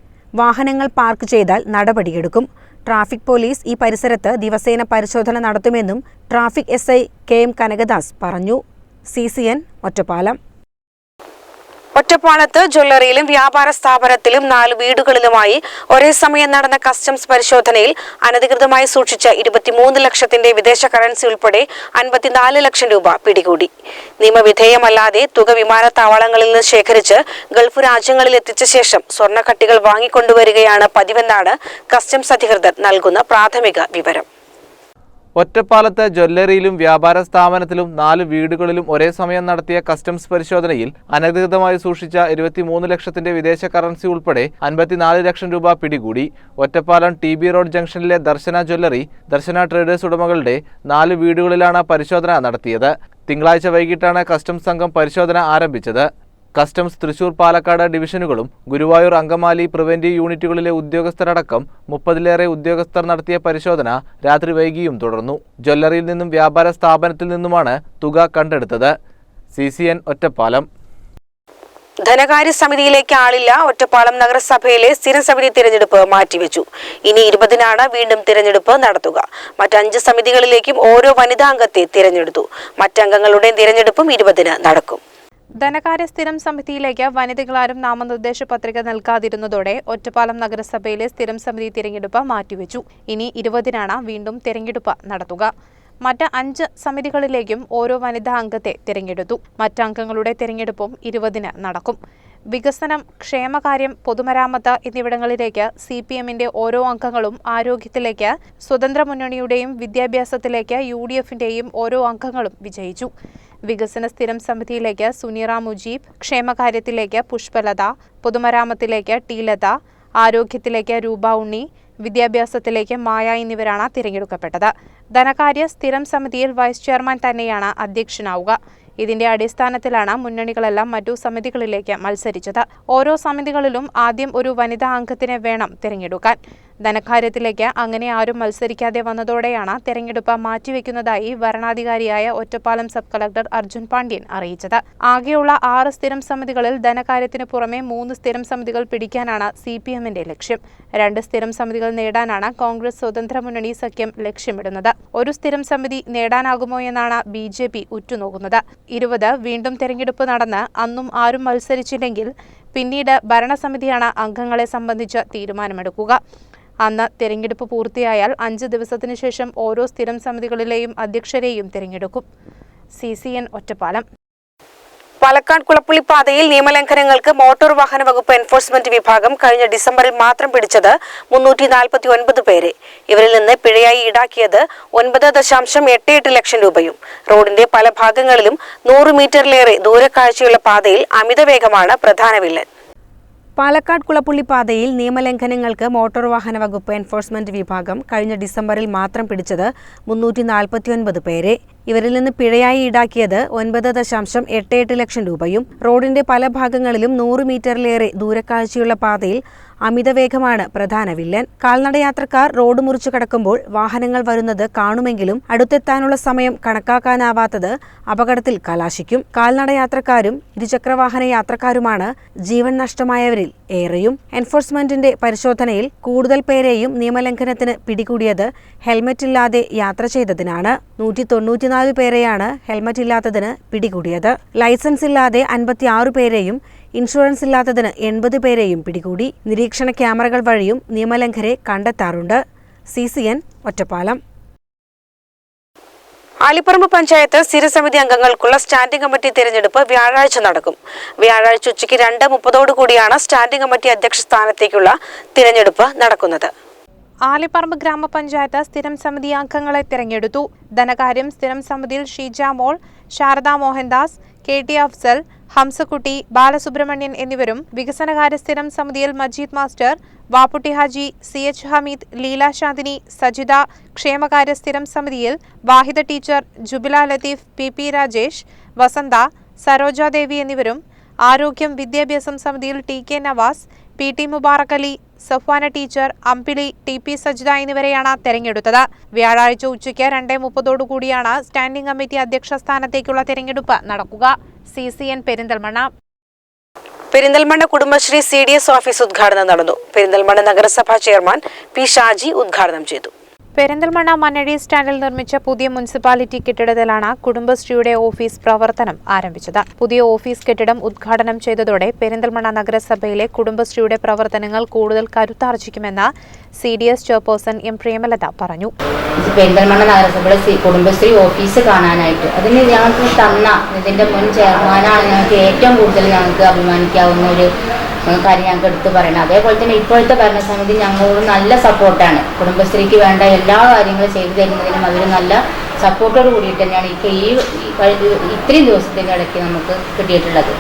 വാഹനങ്ങൾ പാർക്ക് ചെയ്താൽ നടപടിയെടുക്കും. ട്രാഫിക് പോലീസ് ഈ പരിസരത്ത് ദിവസേന പരിശോധന നടത്തുമെന്നും traffic SI K. M. Kanakadas പറഞ്ഞു. CCN ഒറ്റപ്പാലം. ഒറ്റപ്പാലത്ത് ജ്വല്ലറിയിലും വ്യാപാര സ്ഥാപനത്തിലും 4 വീടുകളിലുമായി ഒരേ സമയം നടന്ന കസ്റ്റംസ് പരിശോധനയിൽ അനധികൃതമായി സൂക്ഷിച്ച 23 ലക്ഷത്തിന്റെ വിദേശ കറൻസി ഉൾപ്പെടെ 54 ലക്ഷം രൂപ പിടികൂടി. നിയമവിധേയമല്ലാതെ തുക വിമാനത്താവളങ്ങളിൽ നിന്ന് ശേഖരിച്ച് ഗൾഫ് രാജ്യങ്ങളിൽ എത്തിച്ച ശേഷം സ്വർണ്ണക്കട്ടികൾ വാങ്ങിക്കൊണ്ടുവരികയാണ് പതിവെന്നാണ് കസ്റ്റംസ് അധികൃതർ നൽകുന്ന പ്രാഥമിക വിവരം. ഒറ്റപ്പാലത്ത് ജ്വല്ലറിയിലും വ്യാപാര സ്ഥാപനത്തിലും 4 വീടുകളിലും ഒരേ സമയം നടത്തിയ കസ്റ്റംസ് പരിശോധനയിൽ അനധികൃതമായി സൂക്ഷിച്ച 23 ലക്ഷത്തിന്റെ വിദേശ കറൻസി ഉൾപ്പെടെ 54 ലക്ഷം രൂപ പിടികൂടി. ഒറ്റപ്പാലം TB റോഡ് ജംഗ്ഷനിലെ ദർശന ജ്വല്ലറി, ദർശന ട്രേഡേഴ്സ് ഉടമകളുടെ 4 വീടുകളിലാണ് പരിശോധന നടത്തിയത്. തിങ്കളാഴ്ച വൈകിട്ടാണ് കസ്റ്റംസ് സംഘം പരിശോധന ആരംഭിച്ചത്. കസ്റ്റംസ് തൃശൂർ, പാലക്കാട് ഡിവിഷനുകളും ഗുരുവായൂർ, അങ്കമാലി പ്രിവന്റീവ് യൂണിറ്റുകളിലെ ഉദ്യോഗസ്ഥരടക്കം 30-ലേറെ ഉദ്യോഗസ്ഥർ നടത്തിയ പരിശോധന രാത്രി വൈകിയും തുടർന്നു. ജ്വല്ലറിയിൽ നിന്നും വ്യാപാര സ്ഥാപനത്തിൽ നിന്നുമാണ് തുക കണ്ടെടുത്തത്. CCN ഒറ്റപ്പാലം. ധനകാര്യ സമിതിയിലേക്ക് ആളില്ല. ഒറ്റപ്പാലം നഗരസഭയിലെ സ്ഥിരം സമിതി തിരഞ്ഞെടുപ്പ് മാറ്റിവെച്ചു. ഇനി 20-നാണ് വീണ്ടും തിരഞ്ഞെടുപ്പ് നടത്തുക. മറ്റ് 5 സമിതികളിലേക്കും ഓരോ വനിതാ അംഗത്തെ തിരഞ്ഞെടുത്തു. മറ്റംഗങ്ങളുടെ തിരഞ്ഞെടുപ്പും 20-ന് നടക്കും. ധനകാര്യ സ്ഥിരം സമിതിയിലേക്ക് വനിതകളാരും നാമനിർദ്ദേശ പത്രിക നൽകാതിരുന്നതോടെ ഒറ്റപ്പാലം നഗരസഭയിലെ സ്ഥിരം സമിതി തിരഞ്ഞെടുപ്പ് മാറ്റിവെച്ചു. ഇനി 20-നാണ് വീണ്ടും തിരഞ്ഞെടുപ്പ് നടത്തുക. മറ്റ് 5 സമിതികളിലേക്കും ഓരോ വനിതാ അംഗത്തെ തിരഞ്ഞെടുത്തു. മറ്റംഗങ്ങളുടെ തിരഞ്ഞെടുപ്പും 20-ന് നടക്കും. വികസനം, ക്ഷേമകാര്യം, പൊതുമരാമത്ത് എന്നിവിടങ്ങളിലേക്ക് CPM-ന്റെ ഓരോ അംഗങ്ങളും, ആരോഗ്യത്തിലേക്ക് സ്വതന്ത്ര മുന്നണിയുടെയും വിദ്യാഭ്യാസത്തിലേക്ക് UDF-ന്റെയും ഓരോ അംഗങ്ങളും വിജയിച്ചു. വികസന സ്ഥിരം സമിതിയിലേക്ക് സുനീറ മുജീബ്, ക്ഷേമകാര്യത്തിലേക്ക് പുഷ്പലത, പൊതുമരാമത്തിലേക്ക് T. ലത, ആരോഗ്യത്തിലേക്ക് രൂപ ഉണ്ണി, വിദ്യാഭ്യാസത്തിലേക്ക് മായ എന്നിവരാണ് തിരഞ്ഞെടുക്കപ്പെട്ടത്. ധനകാര്യ സ്ഥിരം സമിതിയിൽ വൈസ് ചെയർമാൻ തന്നെയാണ് അധ്യക്ഷനാവുക. ഇതിന്റെ അടിസ്ഥാനത്തിലാണ് മുന്നണികളെല്ലാം മറ്റു സമിതികളിലേക്ക് മത്സരിച്ചത്. ഓരോ സമിതികളിലും ആദ്യം ഒരു വനിതാ അംഗത്തിനെ വേണം തിരഞ്ഞെടുക്കാൻ. ധനകാര്യത്തിലേക്ക് അങ്ങനെ ആരും മത്സരിക്കാതെ വന്നതോടെയാണ് തെരഞ്ഞെടുപ്പ് മാറ്റിവെക്കുന്നതായി വരണാധികാരിയായ ഒറ്റപ്പാലം സബ് കളക്ടർ അർജുൻ പാണ്ഡ്യൻ അറിയിച്ചത്. ആകെയുള്ള 6 സ്ഥിരം സമിതികളിൽ ധനകാര്യത്തിന് പുറമെ 3 സ്ഥിരം സമിതികൾ പിടിക്കാനാണ് CPM-ന്റെ ലക്ഷ്യം. 2 സ്ഥിരം സമിതികൾ നേടാനാണ് കോൺഗ്രസ് സ്വതന്ത്ര മുന്നണി സഖ്യം ലക്ഷ്യമിടുന്നത്. ഒരു സ്ഥിരം സമിതി നേടാനാകുമോ എന്നാണ് BJP ഉറ്റുനോക്കുന്നത്. 20 വീണ്ടും തെരഞ്ഞെടുപ്പ് നടന്ന് അന്നും ആരും മത്സരിച്ചില്ലെങ്കിൽ പിന്നീട് ഭരണസമിതിയാണ് അംഗങ്ങളെ സംബന്ധിച്ച് തീരുമാനമെടുക്കുക. അന്ന് തെരഞ്ഞെടുപ്പ് പൂർത്തിയായാൽ 5 ദിവസത്തിനു ശേഷം ഓരോ സ്ഥിരം സമിതികളിലെയും അധ്യക്ഷരെയും തിരഞ്ഞെടുക്കും. CCN ഒറ്റപ്പാലം. പാലക്കാട് കുളപ്പുള്ളി പാതയിൽ നിയമലംഘനങ്ങൾക്ക് മോട്ടോർ വാഹന വകുപ്പ് എൻഫോഴ്സ്മെന്റ് വിഭാഗം കഴിഞ്ഞ ഡിസംബറിൽ മാത്രം പിടിച്ചത് 349 പേരെ. ഇവരിൽ നിന്ന് പിഴയായി ഈടാക്കിയത് 9.88 ലക്ഷം രൂപയും. റോഡിന്റെ പല ഭാഗങ്ങളിലും 100 മീറ്ററിലേറെ ദൂരക്കാഴ്ചയുള്ള പാതയിൽ അമിതവേഗമാണ് പ്രധാന വില്ലൻ. പാലക്കാട് കുളപ്പുള്ളി പാതയിൽ നിയമലംഘനങ്ങൾക്ക് മോട്ടോർ വാഹന വകുപ്പ് എൻഫോഴ്സ്മെന്റ് വിഭാഗം കഴിഞ്ഞ ഡിസംബറിൽ മാത്രം പിടിച്ചത് 349 പേരെ. ഇവരിൽ നിന്ന് പിഴയായി ഈടാക്കിയത് 9.88 ലക്ഷം രൂപയും. റോഡിന്റെ പല ഭാഗങ്ങളിലും 100 മീറ്ററിലേറെ ദൂരക്കാഴ്ചയുള്ള പാതയിൽ അമിതവേഗമാണ് പ്രധാന വില്ലൻ. കാൽനടയാത്രക്കാർ റോഡ് മുറിച്ചു കടക്കുമ്പോൾ വാഹനങ്ങൾ വരുന്നത് കാണുമെങ്കിലും അടുത്തെത്താനുള്ള സമയം കണക്കാക്കാനാവാത്തത് അപകടത്തിൽ കലാശിക്കും. കാൽനടയാത്രക്കാരും ഇരുചക്രവാഹന യാത്രക്കാരുമാണ് ജീവൻ നഷ്ടമായവരിൽ ഏറെയും. എൻഫോഴ്സ്മെന്റിന്റെ പരിശോധനയിൽ കൂടുതൽ പേരെയും നിയമലംഘനത്തിന് പിടികൂടിയത് ഹെൽമറ്റ് ഇല്ലാതെ യാത്ര ചെയ്തതിനാണ്. 194 പേരെയാണ് ഹെൽമറ്റ് ഇല്ലാത്തതിന് പിടികൂടിയത്. ലൈസൻസ് ഇല്ലാതെ 56 പേരെയും ഇൻഷുറൻസ് ഇല്ലാത്തതിന് 80 പേരെയും പിടികൂടി. നിരീക്ഷണ ക്യാമറകൾ വഴിയും നിയമലംഘരെ കണ്ടെത്താറുണ്ട്. CCN ഒറ്റപ്പാലം. ആലിപ്പറമ്പ് പഞ്ചായത്ത് സ്ഥിരസമിതി അംഗങ്ങൾക്കുള്ള സ്റ്റാൻഡിംഗ് കമ്മിറ്റി തിരഞ്ഞെടുപ്പ് വ്യാഴാഴ്ച നടക്കും. വ്യാഴാഴ്ച ഉച്ചയ്ക്ക് 2:30 സ്റ്റാൻഡിംഗ് കമ്മിറ്റി അധ്യക്ഷ സ്ഥാനത്തേക്കുള്ള തിരഞ്ഞെടുപ്പ് നടക്കുന്നത്. ആലിപ്പറമ്പ് ഗ്രാമപഞ്ചായത്ത് സ്ഥിരം സമിതി അംഗങ്ങളെ തിരഞ്ഞെടുത്തു. ധനകാര്യം സ്ഥിരം സമിതിയിൽ ഷീജ മോൾ, ശാരദ മോഹൻദാസ്, KT അഫ്സൽ, ഹംസക്കുട്ടി, ബാലസുബ്രഹ്മണ്യൻ എന്നിവരും, വികസനകാര്യ സ്ഥിരം സമിതിയിൽ മജീദ് മാസ്റ്റർ, വാപ്പുട്ടി ഹാജി, CH ഹമീദ്, ലീല ശാന്തിനി, സജിത, ക്ഷേമകാര്യ സ്ഥിരം സമിതിയിൽ വാഹിദ ടീച്ചർ, ജുബില ലത്തീഫ്, PP രാജേഷ്, വസന്ത, സരോജാദേവി എന്നിവരും, ആരോഗ്യം വിദ്യാഭ്യാസം സമിതിയിൽ TK Navas, PT Mubarak Ali, Safwana teacher, Ambili, TP Sajitha എന്നിവരെയാണ് തെരഞ്ഞെടുത്തത്. വ്യാഴാഴ്ച ഉച്ചയ്ക്ക് 2:30 സ്റ്റാൻഡിംഗ് കമ്മിറ്റി അധ്യക്ഷ സ്ഥാനത്തേക്കുള്ള തെരഞ്ഞെടുപ്പ് നടക്കുക. CCN Perinthalmanna. Perinthalmanna Kudumbashree CDS office ഉദ്ഘാടനം നടന്നു. പെരിന്തൽമണ്ണ നഗരസഭാ ചെയർമാൻ P ഷാജി ഉദ്ഘാടനം ചെയ്തു. പെരിന്തൽമണ്ണ മണ്ണഴി സ്റ്റാൻഡിൽ നിർമ്മിച്ച പുതിയ മുനിസിപ്പാലിറ്റി കെട്ടിടത്തിലാണ് കുടുംബശ്രീയുടെ ഓഫീസ് പ്രവർത്തനം ആരംഭിച്ചത്. പുതിയ ഓഫീസ് കെട്ടിടം ഉദ്ഘാടനം ചെയ്തതോടെ പെരിന്തൽമണ്ണ നഗരസഭയിലെ കുടുംബശ്രീയുടെ പ്രവർത്തനങ്ങൾ കൂടുതൽ കരുത്താർജിക്കുമെന്ന് CDS ചെയർപേഴ്സൺ M പ്രേമലത പറഞ്ഞു. പെരിന്തൽമണ്ണ നഗരസഭയുടെ കുടുംബശ്രീ ഓഫീസ് കാണാനായിട്ട് അതിന് ഞങ്ങൾക്ക് തന്ന ഇതിന്റെ മുൻ ചെയർമാനാണ് ഞങ്ങൾക്ക് ഏറ്റവും കൂടുതൽ ഞങ്ങൾക്ക് അഭിമാനിക്കാവുന്ന ഒരു കാര്യം ഞങ്ങൾക്ക് എടുത്തു പറയണം. അതേപോലെ തന്നെ ഇപ്പോഴത്തെ ഭരണസമിതി ഞങ്ങളോട് നല്ല സപ്പോർട്ടാണ്. കുടുംബശ്രീക്ക് വേണ്ട എല്ലാ കാര്യങ്ങളും ചെയ്തു തരുന്നതിനും അവർ നല്ല സപ്പോർട്ടോട് കൂടിയിട്ട് തന്നെയാണ് ഇത്രയും ദിവസത്തിൻ്റെ ഇടയ്ക്ക് നമുക്ക് കിട്ടിയിട്ടുള്ളത്.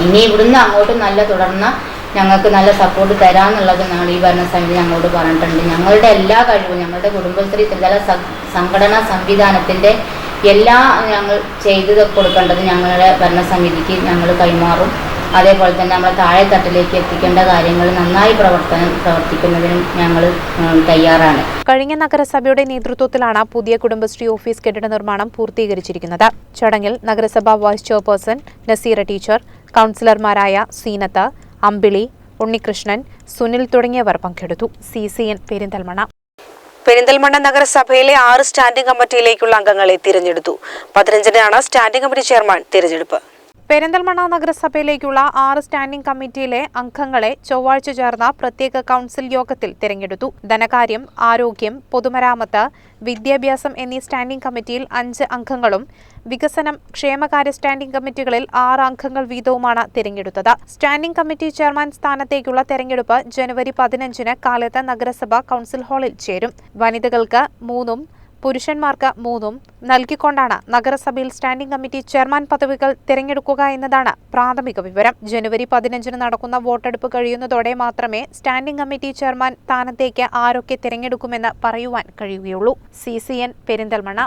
ഇനി ഇവിടുന്ന് അങ്ങോട്ട് നല്ല തുടർന്ന് ഞങ്ങൾക്ക് നല്ല സപ്പോർട്ട് തരാമെന്നുള്ളത് ഞങ്ങൾ ഈ ഭരണസമിതി ഞങ്ങളോട് പറഞ്ഞിട്ടുണ്ട്. ഞങ്ങളുടെ എല്ലാ കഴിവും ഞങ്ങളുടെ കുടുംബശ്രീ ത്രിതല സംഘടനാ സംവിധാനത്തിൻ്റെ എല്ലാ ഞങ്ങൾ ചെയ്തു കൊടുക്കേണ്ടത് ഞങ്ങളുടെ ഭരണസമിതിക്ക് ഞങ്ങൾ കൈമാറും. അതേപോലെ തന്നെ നമ്മളെ താഴെത്തട്ടിലേക്ക് എത്തിക്കേണ്ട കാര്യങ്ങൾ നന്നായി പ്രവർത്തിക്കുന്നതിനും ഞങ്ങൾ തയ്യാറാണ്. കഴിഞ്ഞ നഗരസഭയുടെ നേതൃത്വത്തിലാണ് പുതിയ കുടുംബശ്രീ ഓഫീസ് കെട്ടിട നിർമ്മാണം പൂർത്തീകരിച്ചിരിക്കുന്നത്. ചടങ്ങിൽ നഗരസഭാ വൈസ് ചെയർപേഴ്സൺ നസീറ ടീച്ചർ, കൗൺസിലർമാരായ സീനത്ത്, അമ്പിളി, ഉണ്ണികൃഷ്ണൻ, സുനിൽ തുടങ്ങിയവർ പങ്കെടുത്തു. CCN പെരിന്തൽമണ്ണ. പെരിന്തൽമണ്ണ നഗരസഭയിലെ 6 സ്റ്റാൻഡിംഗ് കമ്മിറ്റിയിലേക്കുള്ള അംഗങ്ങളെ തിരഞ്ഞെടുത്തു. 15-നാണ് സ്റ്റാൻഡിംഗ് കമ്മിറ്റി ചെയർമാൻ തിരഞ്ഞെടുപ്പ്. പെരിന്തൽമണ്ണ നഗരസഭയിലേക്കുള്ള 6 സ്റ്റാൻഡിംഗ് കമ്മിറ്റിയിലെ അംഗങ്ങളെ ചൊവ്വാഴ്ച ചേർന്ന പ്രത്യേക കൗൺസിൽ യോഗത്തിൽ തിരഞ്ഞെടുത്തു. ധനകാര്യം, ആരോഗ്യം, പൊതുമരാമത്ത്, വിദ്യാഭ്യാസം എന്നീ സ്റ്റാൻഡിംഗ് കമ്മിറ്റിയിൽ 5 അംഗങ്ങളും വികസനം, ക്ഷേമകാര്യ സ്റ്റാൻഡിംഗ് കമ്മിറ്റികളിൽ 6 അംഗങ്ങൾ വീതവുമാണ് തിരഞ്ഞെടുത്തത്. സ്റ്റാൻഡിംഗ് കമ്മിറ്റി ചെയർമാൻ സ്ഥാനത്തേക്കുള്ള തെരഞ്ഞെടുപ്പ് ജനുവരി 15-ന് കാലത്ത് നഗരസഭ കൗൺസിൽ ഹാളിൽ ചേരും. വനിതകൾക്ക് 3-ഉം പുരുഷന്മാർക്ക് 3-ഉം നൽകിക്കൊണ്ടാണ് നഗരസഭയിൽ സ്റ്റാൻഡിംഗ് കമ്മിറ്റി ചെയർമാൻ പദവികൾ തിരഞ്ഞെടുക്കുക എന്നതാണ് പ്രാഥമിക വിവരം. ജനുവരി 15-ന് നടക്കുന്ന വോട്ടെടുപ്പ് കഴിയുന്നതോടെ മാത്രമേ സ്റ്റാൻഡിംഗ് കമ്മിറ്റി ചെയർമാൻ സ്ഥാനത്തേക്ക് ആരൊക്കെ തിരഞ്ഞെടുക്കുമെന്ന് പറയുവാൻ കഴിയുകയുള്ളൂ. CCN Perinthalmanna.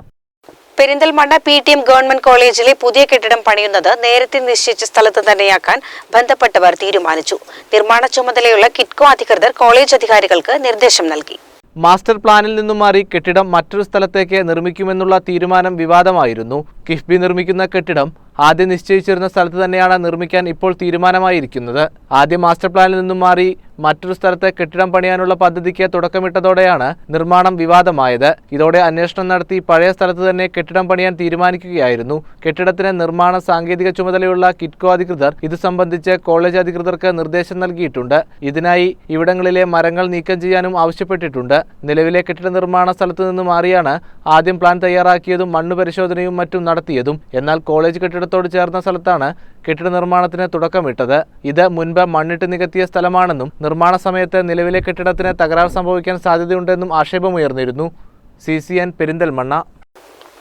Perinthalmanna PTM government കോളേജിലെ പുതിയ കെട്ടിടം പണിയുന്നത് നേരത്തെ നിശ്ചയിച്ച സ്ഥലത്ത് തന്നെയാക്കാൻ ബന്ധപ്പെട്ടവർ തീരുമാനിച്ചു. നിർമ്മാണ ചുമതലയുള്ള കിറ്റ്കോ അധികൃതർ കോളേജ് അധികാരികൾക്ക് നിർദ്ദേശം നൽകി. മാസ്റ്റർ പ്ലാനിൽ നിന്നും മാറി കെട്ടിടം മറ്റൊരു സ്ഥലത്തേക്ക് നിർമ്മിക്കുമെന്നുള്ള തീരുമാനം വിവാദമായിരുന്നു. കിഫ്ബി നിർമ്മിക്കുന്ന കെട്ടിടം ആദ്യം നിശ്ചയിച്ചിരുന്ന സ്ഥലത്ത് തന്നെയാണ് നിർമ്മിക്കാൻ ഇപ്പോൾ തീരുമാനമായിരിക്കുന്നത്. ആദ്യം മാസ്റ്റർ പ്ലാനിൽ നിന്നും മാറി മറ്റൊരു സ്ഥലത്ത് കെട്ടിടം പണിയാനുള്ള പദ്ധതിക്ക് തുടക്കമിട്ടതോടെയാണ് നിർമ്മാണം വിവാദമായത്. ഇതോടെ അന്വേഷണം നടത്തി പഴയ സ്ഥലത്ത് തന്നെ കെട്ടിടം പണിയാൻ തീരുമാനിക്കുകയായിരുന്നു. കെട്ടിടത്തിന് നിർമ്മാണ സാങ്കേതിക ചുമതലയുള്ള കിറ്റ്കോ അധികൃതർ ഇത് സംബന്ധിച്ച് കോളേജ് അധികൃതർക്ക് നിർദ്ദേശം നൽകിയിട്ടുണ്ട്. ഇതിനായി ഇവിടങ്ങളിലെ മരങ്ങൾ നീക്കം ചെയ്യാനും ആവശ്യപ്പെട്ടിട്ടുണ്ട്. നിലവിലെ കെട്ടിട നിർമ്മാണ സ്ഥലത്ത് നിന്ന് മാറിയാണ് ആദ്യം പ്ലാൻ തയ്യാറാക്കിയതും മണ്ണ് പരിശോധനയും മറ്റും നടത്തിയതും. എന്നാൽ കോളേജ് കെട്ടിട കെട്ടിടത്തോട് ചേർന്ന സ്ഥലത്താണ് കെട്ടിട നിർമ്മാണത്തിന് തുടക്കമിട്ടത്. ഇത് മുൻപ് മണ്ണിട്ട് നികത്തിയ സ്ഥലമാണെന്നും നിർമ്മാണ സമയത്ത് നിലവിലെ കെട്ടിടത്തിന് തകരാർ സംഭവിക്കാൻ സാധ്യതയുണ്ടെന്നും ആക്ഷേപമുയർന്നിരുന്നു. CCN പെരിന്തൽമണ്ണ.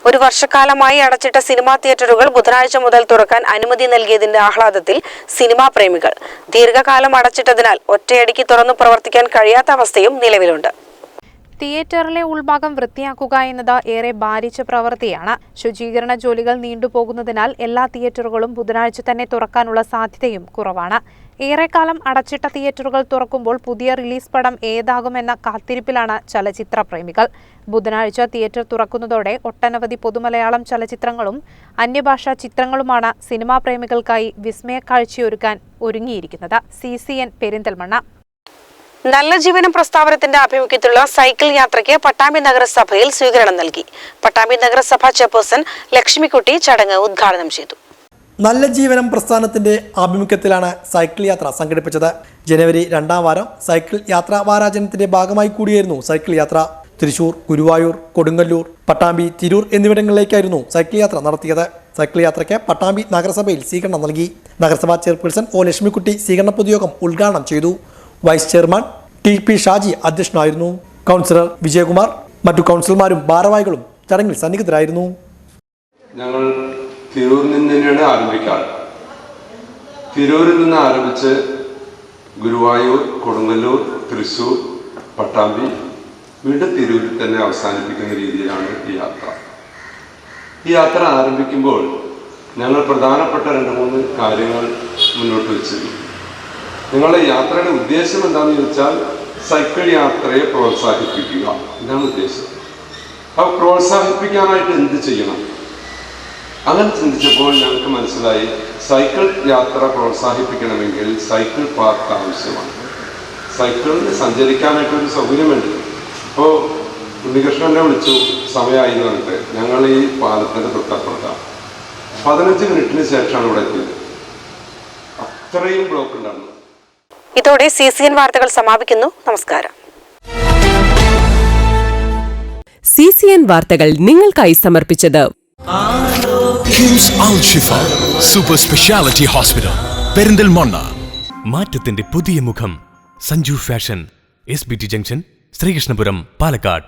ഒരു വർഷക്കാലമായി അടച്ചിട്ട സിനിമാ തിയേറ്ററുകൾ ബുധനാഴ്ച മുതൽ തുറക്കാൻ അനുമതി നൽകിയതിന്റെ ആഹ്ലാദത്തിൽ സിനിമാ പ്രേമികൾ. ദീർഘകാലം അടച്ചിട്ടതിനാൽ ഒറ്റയടിക്ക് തുറന്നു പ്രവർത്തിക്കാൻ കഴിയാത്ത അവസ്ഥയും നിലവിലുണ്ട്. തിയേറ്ററിലെ ഉൾഭാഗം വൃത്തിയാക്കുക എന്നത് ഏറെ ഭാരിച്ച പ്രവൃത്തിയാണ്. ശുചീകരണ ജോലികൾ നീണ്ടുപോകുന്നതിനാൽ എല്ലാ തിയേറ്ററുകളും ബുധനാഴ്ച തന്നെ തുറക്കാനുള്ള സാധ്യതയും കുറവാണ്. ഏറെക്കാലം അടച്ചിട്ട തിയേറ്ററുകൾ തുറക്കുമ്പോൾ പുതിയ റിലീസ് പടം ഏതാകുമെന്ന കാത്തിരിപ്പിലാണ് ചലച്ചിത്ര പ്രേമികൾ. ബുധനാഴ്ച തിയേറ്റർ തുറക്കുന്നതോടെ ഒട്ടനവധി പൊതുമലയാളം ചലച്ചിത്രങ്ങളും അന്യഭാഷാ ചിത്രങ്ങളുമാണ് സിനിമാ പ്രേമികൾക്കായി വിസ്മയ കാഴ്ചയൊരുക്കാൻ ഒരുങ്ങിയിരിക്കുന്നത്. CCN പെരിന്തൽമണ്ണ. നല്ല ജീവനം പ്രസ്ഥാനത്തിന്റെ ആഭിമുഖ്യത്തിലുള്ള സൈക്കിൾ യാത്രയ്ക്ക് പട്ടാമ്പി നഗരസഭയിൽ സ്വീകരണം നൽകി. പട്ടാമ്പി നഗരസഭ ചെയർപേഴ്സൺ ലക്ഷ്മിക്കുട്ടി ചടങ്ങ് ഉദ്ഘാടനം ചെയ്തു. നല്ല ജീവനം പ്രസ്ഥാനത്തിന്റെ ആഭിമുഖ്യത്തിലാണ് സൈക്കിൾ യാത്ര സംഘടിപ്പിച്ചത്. ജനുവരി 2ാം വാരം സൈക്കിൾ യാത്രാ വാരാചരണത്തിന്റെ ഭാഗമായി കൂടിയായിരുന്നു സൈക്കിൾ യാത്ര. തൃശൂർ, ഗുരുവായൂർ, കൊടുങ്ങല്ലൂർ, പട്ടാമ്പി, തിരൂർ എന്നിവിടങ്ങളിലേക്കായിരുന്നു സൈക്കിൾ യാത്ര നടത്തിയത്. സൈക്കിൾ യാത്രയ്ക്ക് പട്ടാമ്പി നഗരസഭയിൽ സ്വീകരണം നൽകി. നഗരസഭാ ചെയർപേഴ്സൺ ഒ ലക്ഷ്മിക്കുട്ടി സ്വീകരണ പൊതുയോഗം ഉദ്ഘാടനം ചെയ്തു. വൈസ് ചെയർമാൻ TP ഷാജി അധ്യക്ഷനായിരുന്നു. കൗൺസിലർ വിജയകുമാർ, മറ്റു കൗൺസിലർമാരും ഭാരവാഹികളും ചടങ്ങിൽ സന്നിഹിതരായിരുന്നു. ഞങ്ങൾ തിരൂരിൽ നിന്ന് തന്നെയാണ് ആരംഭിക്കാറ്. തിരൂരിൽ നിന്ന് ആരംഭിച്ച് ഗുരുവായൂർ, കൊടുങ്ങല്ലൂർ, തൃശ്ശൂർ, പട്ടാമ്പി, വീണ്ടും തിരൂരിൽ തന്നെ അവസാനിപ്പിക്കുന്ന രീതിയിലാണ് ഈ യാത്ര. ഈ യാത്ര ആരംഭിക്കുമ്പോൾ ഞങ്ങൾ പ്രധാനപ്പെട്ട 2-3 കാര്യങ്ങൾ മുന്നോട്ട് വെച്ചിരുന്നു. നിങ്ങളുടെ യാത്രയുടെ ഉദ്ദേശം എന്താണെന്ന് ചോദിച്ചാൽ സൈക്കിൾ യാത്രയെ പ്രോത്സാഹിപ്പിക്കുക, ഇതാണ് ഉദ്ദേശം. അപ്പോൾ പ്രോത്സാഹിപ്പിക്കാനായിട്ട് എന്ത് ചെയ്യണം? അങ്ങനെ ചിന്തിച്ചപ്പോൾ ഞങ്ങൾക്ക് മനസ്സിലായി സൈക്കിൾ യാത്ര പ്രോത്സാഹിപ്പിക്കണമെങ്കിൽ സൈക്കിൾ പാർക്ക് ആവശ്യമാണ്. സൈക്കിളിന് സഞ്ചരിക്കാനായിട്ടൊരു സൗകര്യം വേണ്ടി. ഇപ്പോൾ ഉണ്ണികൃഷ്ണനെ വിളിച്ചു, സമയമായി എന്ന് പറഞ്ഞിട്ട്. ഞങ്ങൾ ഈ പാലത്തിൻ്റെ തൊട്ടപ്പുറത്താണ്. 15 മിനിറ്റിന് ശേഷമാണ് ഇവിടെ എത്തിയത്. അത്രയും ബ്ലോക്ക് ഉണ്ടായിരുന്നു. ഇതോടെ CCN വാർത്തകൾ സമാപിക്കുന്നു. നമസ്കാരം. CCN വാർത്തകൾ നിങ്ങൾക്കായി സമർപ്പിച്ചത് കിംസ് അൽ ഷിഫ സൂപ്പർ സ്പെഷ്യാലിറ്റി ഹോസ്പിറ്റൽ പെരിന്തൽമണ്ണ. മാറ്റത്തിന്റെ പുതിയ മുഖം Sanju fashion, SBT junction, Sreekrishnapuram, Palakkad.